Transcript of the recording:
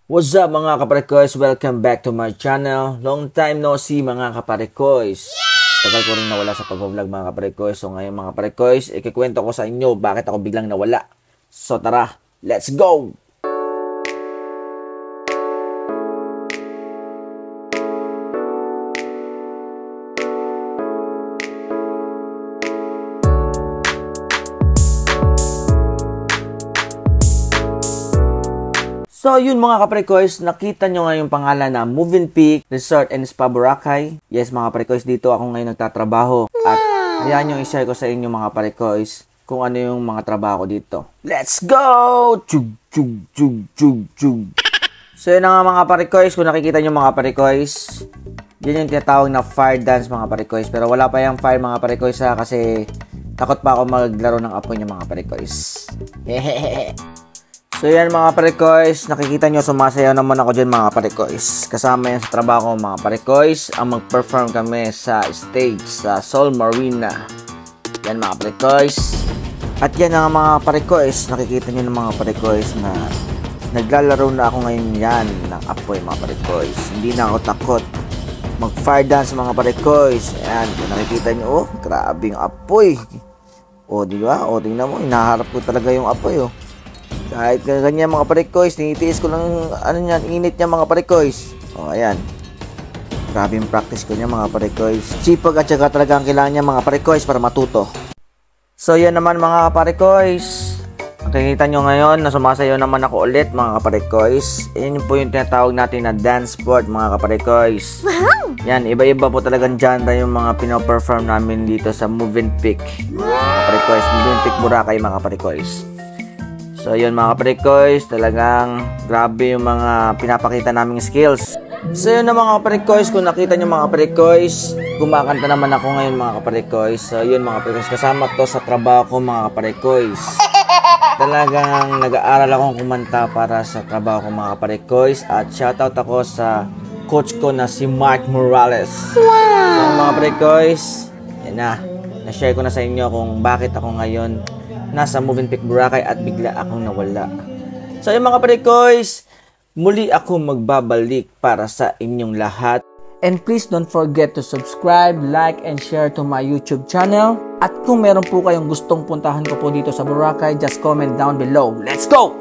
What's up mga kaparekoys? Welcome back to my channel. Long time no see mga kaparekoys. Tagal ko rin nawala sa pag-vlog mga kaparekoys. So ngayon mga kaparekoys, ikikwento ko sa inyo bakit ako biglang nawala. So tara, let's go! So yun mga kaparekoys, nakita nyo nga yung pangalan na Movenpick Resort and Spa Boracay. Yes mga kaparekoys, dito ako ngayon nagtatrabaho. At hayaan nyo i-share ko sa inyo mga kaparekoys kung ano yung mga trabaho ko dito. Let's go! Chug, chug, chug, chug, chug. So yun na nga mga kaparekoys, kung nakikita nyo mga kaparekoys, yun yung tinatawag na fire dance mga kaparekoys. Pero wala pa yung fire mga kaparekoys ha, kasi takot pa ako maglaro ng apoy nyo mga kaparekoys. Hehehe. So yan mga parekoys, nakikita nyo sumasayaw naman ako dyan mga parekoys. Kasama yan sa trabaho ko mga parekoys, ang mag-perform kami sa stage sa Sol Marina. Yan mga parekoys. At yan ang mga parekoys, nakikita nyo ng mga parekoys na naglalaro na ako ngayon yan ng apoy mga parekoys. Hindi na ako takot mag-fire dance mga parekoys. Ayan, nakikita nyo, oh, grabing apoy. O diba, o tingnan mo, hinaharap ko talaga yung apoy oh. Kahit ganyan mga parekoys, tinitiis ko lang ano niyan, init niya mga parekoys. O ayan. Grabe yung practice ko niya mga parekoys. Sipag at saka talaga ang kailangan niya mga parekoys para matuto. So yan naman mga parekoys. Nakikita nyo ngayon na sumasayaw naman ako ulit mga kaparekoys. Yan po yung tinatawag natin na dance sport mga kaparekoys. Wow! Yan, iba-iba po talagang genre yung mga pinoperform namin dito sa Movenpick. Mga kaparekoys, Movenpick Boracay mga kaparekoys. So yun mga kaparekoys, talagang grabe yung mga pinapakita naming skills. So yun na mga kaparekoys, kung nakita nyo mga kaparekoys, kumakanta naman ako ngayon mga kaparekoys. So yun mga kaparekoys, kasama to sa trabaho ko mga kaparekoys. Talagang nag-aaral akong kumanta para sa trabaho ko mga kaparekoys. At shoutout ako sa coach ko na si Mark Morales. Wow! So mga kaparekoys, yan na, na-share ko na sa inyo kung bakit ako ngayon nasa Movenpick Boracay at bigla akong nawala. So yung mga parekoys, muli ako magbabalik para sa inyong lahat. And please don't forget to subscribe, like, and share to my YouTube channel. At kung meron po kayong gustong puntahan ko po dito sa Boracay, just comment down below. Let's go!